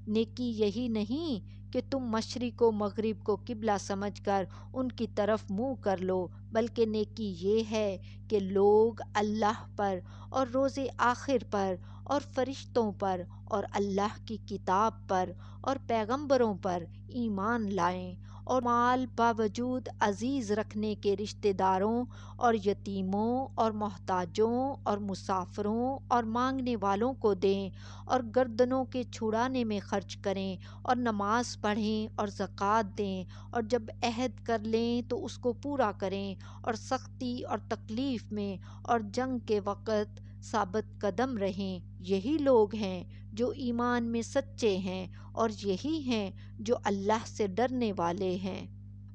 نیکی یہی نہیں کہ تم مشرق و مغرب کو قبلہ سمجھ کر ان کی طرف منہ کر لو، بلکہ نیکی یہ ہے کہ لوگ اللہ پر اور روز آخر پر اور فرشتوں پر اور اللہ کی کتاب پر اور پیغمبروں پر ایمان لائیں، اور مال باوجود عزیز رکھنے کے رشتہ داروں اور یتیموں اور محتاجوں اور مسافروں اور مانگنے والوں کو دیں، اور گردنوں کے چھڑانے میں خرچ کریں، اور نماز پڑھیں اور زکوٰۃ دیں، اور جب عہد کر لیں تو اس کو پورا کریں، اور سختی اور تکلیف میں اور جنگ کے وقت ثابت قدم رہیں۔ یہی لوگ ہیں جو ایمان میں سچے ہیں، اور یہی ہیں جو اللہ سے ڈرنے والے ہیں۔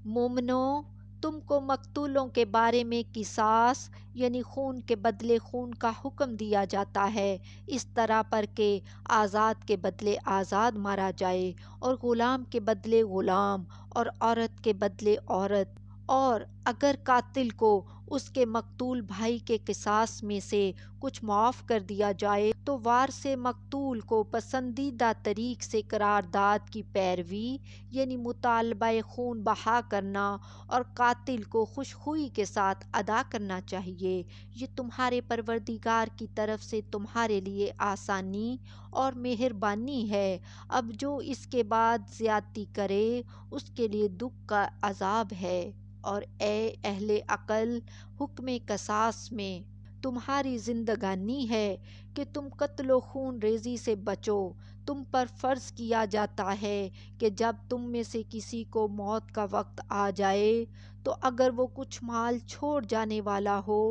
مومنو، تم کو مقتولوں کے بارے میں قصاص یعنی خون کے بدلے خون کا حکم دیا جاتا ہے، اس طرح پر کہ آزاد کے بدلے آزاد مارا جائے، اور غلام کے بدلے غلام، اور عورت کے بدلے عورت، اور اگر قاتل کو اس کے مقتول بھائی کے قصاص میں سے کچھ معاف کر دیا جائے تو وارث مقتول کو پسندیدہ طریق سے قرارداد کی پیروی یعنی مطالبہ خون بہا کرنا اور قاتل کو خوش خوئی کے ساتھ ادا کرنا چاہیے۔ یہ تمہارے پروردگار کی طرف سے تمہارے لیے آسانی اور مہربانی ہے۔ اب جو اس کے بعد زیادتی کرے اس کے لیے دکھ کا عذاب ہے۔ اور اے اہل عقل، حکم قصاص میں تمہاری زندگانی ہے کہ تم قتل و خون ریزی سے بچو۔ تم پر فرض کیا جاتا ہے کہ جب تم میں سے کسی کو موت کا وقت آ جائے تو اگر وہ کچھ مال چھوڑ جانے والا ہو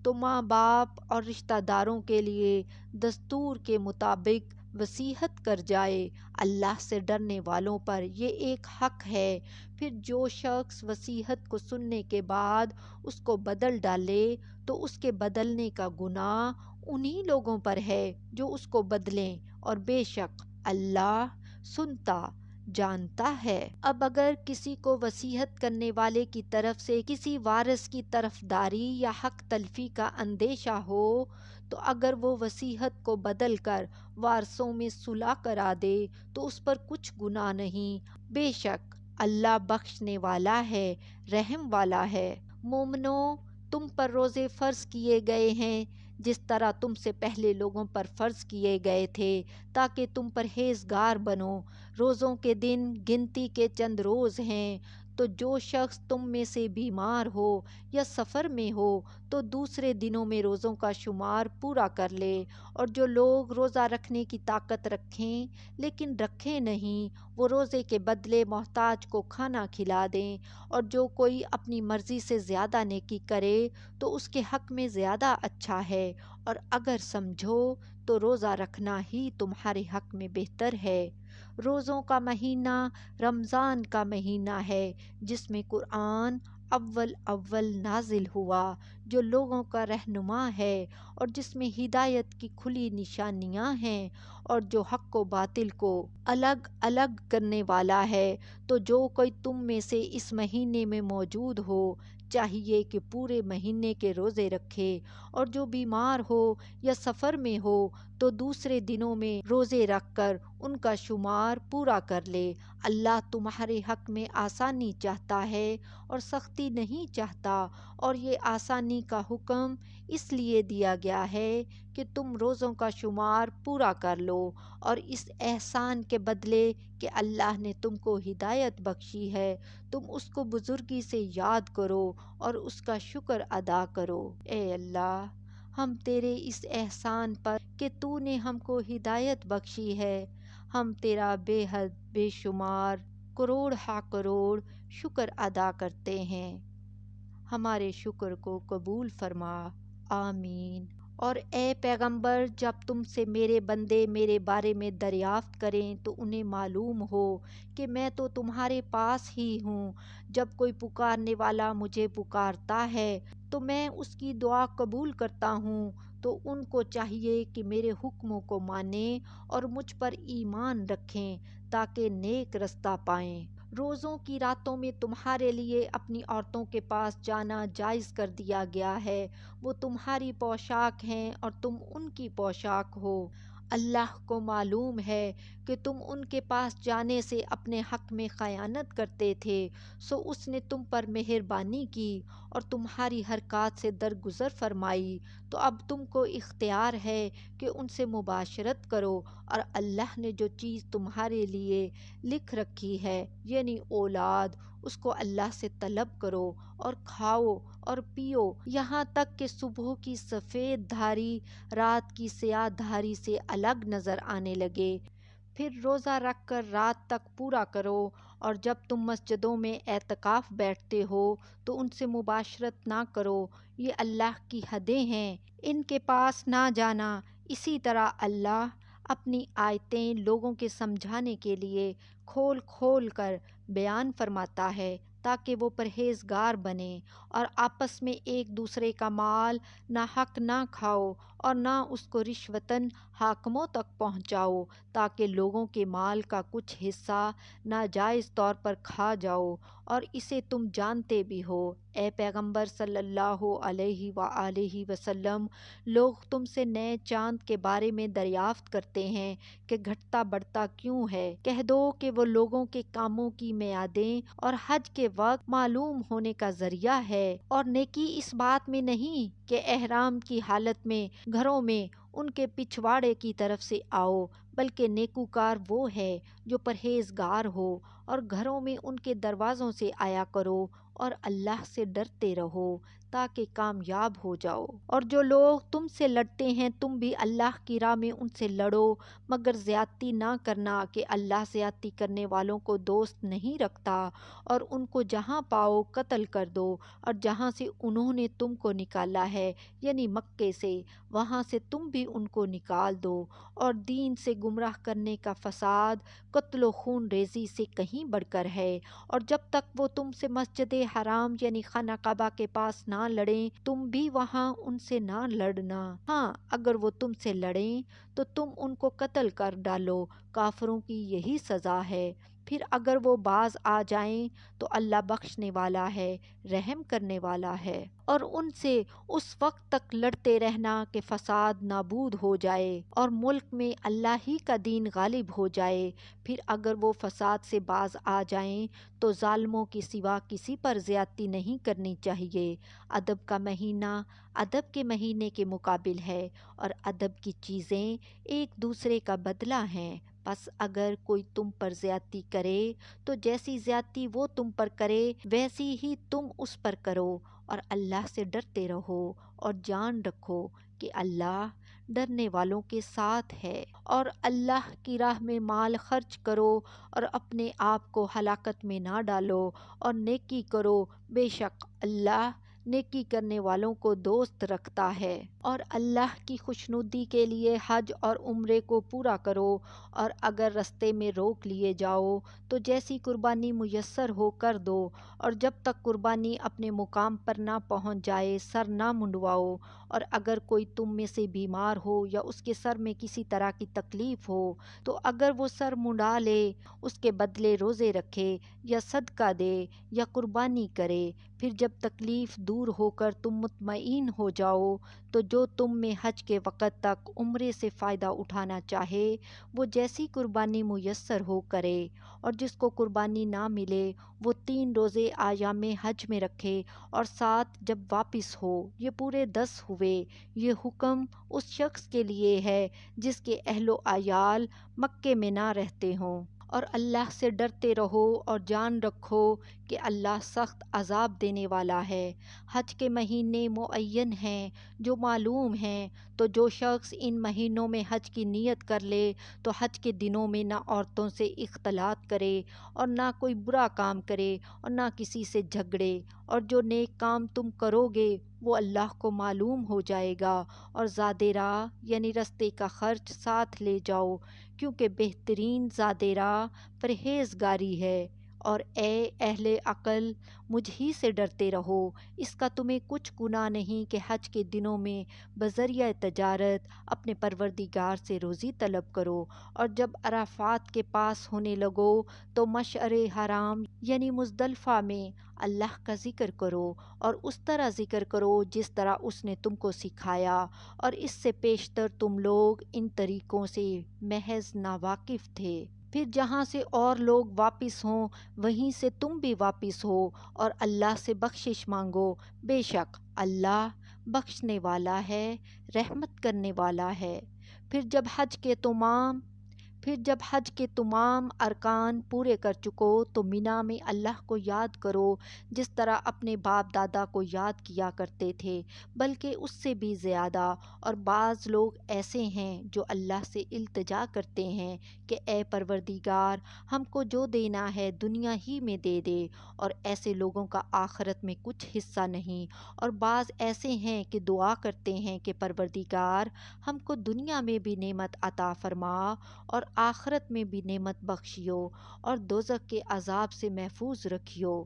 تو ماں باپ اور رشتہ داروں کے لیے دستور کے مطابق وصیت کر جائے۔ اللہ سے ڈرنے والوں پر یہ ایک حق ہے۔ پھر جو شخص وصیت کو سننے کے بعد اس کو بدل ڈالے تو اس کے بدلنے کا گناہ انہی لوگوں پر ہے جو اس کو بدلیں، اور بے شک اللہ سنتا جانتا ہے۔ اب اگر کسی کو وصیت کرنے والے کی طرف سے کسی وارث کی طرفداری یا حق تلفی کا اندیشہ ہو تو اگر وہ وصیت کو بدل کر وارثوں میں صلح کرا دے تو اس پر کچھ گناہ نہیں، بے شک اللہ بخشنے والا ہے، رحم والا ہے۔ مومنو، تم پر روزے فرض کیے گئے ہیں جس طرح تم سے پہلے لوگوں پر فرض کیے گئے تھے تاکہ تم پرہیزگار بنو۔ روزوں کے دن گنتی کے چند روز ہیں، تو جو شخص تم میں سے بیمار ہو یا سفر میں ہو تو دوسرے دنوں میں روزوں کا شمار پورا کر لے، اور جو لوگ روزہ رکھنے کی طاقت رکھیں لیکن رکھیں نہیں وہ روزے کے بدلے محتاج کو کھانا کھلا دیں، اور جو کوئی اپنی مرضی سے زیادہ نیکی کرے تو اس کے حق میں زیادہ اچھا ہے، اور اگر سمجھو تو روزہ رکھنا ہی تمہارے حق میں بہتر ہے۔ روزوں کا مہینہ رمضان کا مہینہ ہے جس میں قرآن اول نازل ہوا، جو لوگوں کا رہنما ہے اور جس میں ہدایت کی کھلی نشانیاں ہیں، اور جو حق و باطل کو الگ الگ کرنے والا ہے۔ تو جو کوئی تم میں سے اس مہینے میں موجود ہو چاہیے کہ پورے مہینے کے روزے رکھے، اور جو بیمار ہو یا سفر میں ہو تو دوسرے دنوں میں روزے رکھ کر ان کا شمار پورا کر لے۔ اللہ تمہارے حق میں آسانی چاہتا ہے اور سختی نہیں چاہتا، اور یہ آسانی کا حکم اس لیے دیا گیا ہے کہ تم روزوں کا شمار پورا کر لو، اور اس احسان کے بدلے کہ اللہ نے تم کو ہدایت بخشی ہے تم اس کو بزرگی سے یاد کرو اور اس کا شکر ادا کرو۔ اے اللہ، ہم تیرے اس احسان پر کہ تو نے ہم کو ہدایت بخشی ہے، ہم تیرا بے حد بے شمار کروڑ ہا کروڑ شکر ادا کرتے ہیں۔ ہمارے شکر کو قبول فرما، آمین۔ اور اے پیغمبر، جب تم سے میرے بندے میرے بارے میں دریافت کریں تو انہیں معلوم ہو کہ میں تو تمہارے پاس ہی ہوں۔ جب کوئی پکارنے والا مجھے پکارتا ہے تو میں اس کی دعا قبول کرتا ہوں، تو ان کو چاہیے کہ میرے حکموں کو مانیں اور مجھ پر ایمان رکھیں تاکہ نیک رستہ پائیں۔ روزوں کی راتوں میں تمہارے لیے اپنی عورتوں کے پاس جانا جائز کر دیا گیا ہے، وہ تمہاری پوشاک ہیں اور تم ان کی پوشاک ہو۔ اللہ کو معلوم ہے کہ تم ان کے پاس جانے سے اپنے حق میں خیانت کرتے تھے، سو اس نے تم پر مہربانی کی اور تمہاری حرکات سے درگزر فرمائی، تو اب تم کو اختیار ہے کہ ان سے مباشرت کرو، اور اللہ نے جو چیز تمہارے لیے لکھ رکھی ہے یعنی اولاد، اس کو اللہ سے طلب کرو اور کھاؤ اور پیو یہاں تک کہ صبح کی سفید دھاری رات کی سیاہ دھاری سے الگ نظر آنے لگے، پھر روزہ رکھ کر رات تک پورا کرو، اور جب تم مسجدوں میں اعتکاف بیٹھتے ہو تو ان سے مباشرت نہ کرو، یہ اللہ کی حدیں ہیں، ان کے پاس نہ جانا۔ اسی طرح اللہ اپنی آیتیں لوگوں کے سمجھانے کے لیے کھول کھول کر بیان فرماتا ہے تاکہ وہ پرہیزگار بنیں، اور آپس میں ایک دوسرے کا مال ناحق نہ کھاؤ اور نہ اس کو رشوتاً حاکموں تک پہنچاؤ تاکہ لوگوں کے مال کا کچھ حصہ ناجائز طور پر کھا جاؤ، اور اسے تم جانتے بھی ہو اے پیغمبر صلی اللہ علیہ وآلہ وسلم۔ لوگ تم سے نئے چاند کے بارے میں دریافت کرتے ہیں کہ گھٹتا بڑھتا کیوں ہے، کہہ دو کہ وہ لوگوں کے کاموں کی میعادیں اور حج کے وقت معلوم ہونے کا ذریعہ ہے، اور نیکی اس بات میں نہیں کہ احرام کی حالت میں گھروں میں ان کے پچھواڑے کی طرف سے آؤ، بلکہ نیکوکار وہ ہے جو پرہیزگار ہو، اور گھروں میں ان کے دروازوں سے آیا کرو، اور اللہ سے ڈرتے رہو تاکہ کامیاب ہو جاؤ۔ اور جو لوگ تم سے لڑتے ہیں تم بھی اللہ کی راہ میں ان سے لڑو، مگر زیادتی نہ کرنا کہ اللہ زیادتی کرنے والوں کو دوست نہیں رکھتا، اور ان کو جہاں پاؤ قتل کر دو، اور جہاں سے انہوں نے تم کو نکالا ہے یعنی مکے سے، وہاں سے تم بھی ان کو نکال دو، اور دین سے گمراہ کرنے کا فساد قتل و خون ریزی سے کہیں بڑھ کر ہے، اور جب تک وہ تم سے مسجد حرام یعنی خانہ کعبہ کے پاس نہ لڑیں تم بھی وہاں ان سے نہ لڑنا، ہاں اگر وہ تم سے لڑیں تو تم ان کو قتل کر ڈالو، کافروں کی یہی سزا ہے، پھر اگر وہ باز آ جائیں تو اللہ بخشنے والا ہے، رحم کرنے والا ہے، اور ان سے اس وقت تک لڑتے رہنا کہ فساد نابود ہو جائے اور ملک میں اللہ ہی کا دین غالب ہو جائے، پھر اگر وہ فساد سے باز آ جائیں تو ظالموں کے سوا کسی پر زیادتی نہیں کرنی چاہیے۔ ادب کا مہینہ ادب کے مہینے کے مقابل ہے، اور ادب کی چیزیں ایک دوسرے کا بدلہ ہیں، بس اگر کوئی تم پر زیادتی کرے تو جیسی زیادتی وہ تم پر کرے ویسی ہی تم اس پر کرو، اور اللہ سے ڈرتے رہو اور جان رکھو کہ اللہ ڈرنے والوں کے ساتھ ہے، اور اللہ کی راہ میں مال خرچ کرو اور اپنے آپ کو ہلاکت میں نہ ڈالو، اور نیکی کرو، بے شک اللہ نیکی کرنے والوں کو دوست رکھتا ہے، اور اللہ کی خوشنودی کے لیے حج اور عمرے کو پورا کرو، اور اگر رستے میں روک لیے جاؤ تو جیسی قربانی میسر ہو کر دو، اور جب تک قربانی اپنے مقام پر نہ پہنچ جائے سر نہ منڈواؤ، اور اگر کوئی تم میں سے بیمار ہو یا اس کے سر میں کسی طرح کی تکلیف ہو تو اگر وہ سر منڈا لے اس کے بدلے روزے رکھے یا صدقہ دے یا قربانی کرے، پھر جب تکلیف دور ہو کر تم مطمئن ہو جاؤ تو جو تم میں حج کے وقت تک عمرے سے فائدہ اٹھانا چاہے وہ جیسی قربانی میسر ہو کرے، اور جس کو قربانی نہ ملے وہ 3 روزے ایام حج میں رکھے، اور 7 جب واپس ہو، یہ پورے 10 ہوئے۔ یہ حکم اس شخص کے لیے ہے جس کے اہل و عیال مکے میں نہ رہتے ہوں، اور اللہ سے ڈرتے رہو اور جان رکھو کہ اللہ سخت عذاب دینے والا ہے۔ حج کے مہینے معین ہیں جو معلوم ہیں، تو جو شخص ان مہینوں میں حج کی نیت کر لے تو حج کے دنوں میں نہ عورتوں سے اختلاط کرے اور نہ کوئی برا کام کرے اور نہ کسی سے جھگڑے، اور جو نیک کام تم کرو گے وہ اللہ کو معلوم ہو جائے گا، اور زاد راہ یعنی رستے کا خرچ ساتھ لے جاؤ، کیونکہ بہترین زاد راہ پرہیزگاری ہے، اور اے اہل عقل، مجھ ہی سے ڈرتے رہو، اس کا تمہیں کچھ گناہ نہیں کہ حج کے دنوں میں بذریعہ تجارت اپنے پروردگار سے روزی طلب کرو، اور جب عرفات کے پاس ہونے لگو تو مشعر حرام یعنی مزدلفہ میں اللہ کا ذکر کرو، اور اس طرح ذکر کرو جس طرح اس نے تم کو سکھایا، اور اس سے پیشتر تم لوگ ان طریقوں سے محض ناواقف تھے۔ پھر جہاں سے اور لوگ واپس ہوں وہیں سے تم بھی واپس ہو اور اللہ سے بخشش مانگو، بے شک اللہ بخشنے والا ہے، رحمت کرنے والا ہے۔ پھر جب حج کے تمام ارکان پورے کر چکو تو مینا میں اللہ کو یاد کرو جس طرح اپنے باپ دادا کو یاد کیا کرتے تھے، بلکہ اس سے بھی زیادہ۔ اور بعض لوگ ایسے ہیں جو اللہ سے التجا کرتے ہیں کہ اے پروردگار، ہم کو جو دینا ہے دنیا ہی میں دے دے، اور ایسے لوگوں کا آخرت میں کچھ حصہ نہیں۔ اور بعض ایسے ہیں کہ دعا کرتے ہیں کہ پروردگار، ہم کو دنیا میں بھی نعمت عطا فرما اور آخرت میں بھی نعمت بخشیو، اور دوزخ کے عذاب سے محفوظ رکھیو۔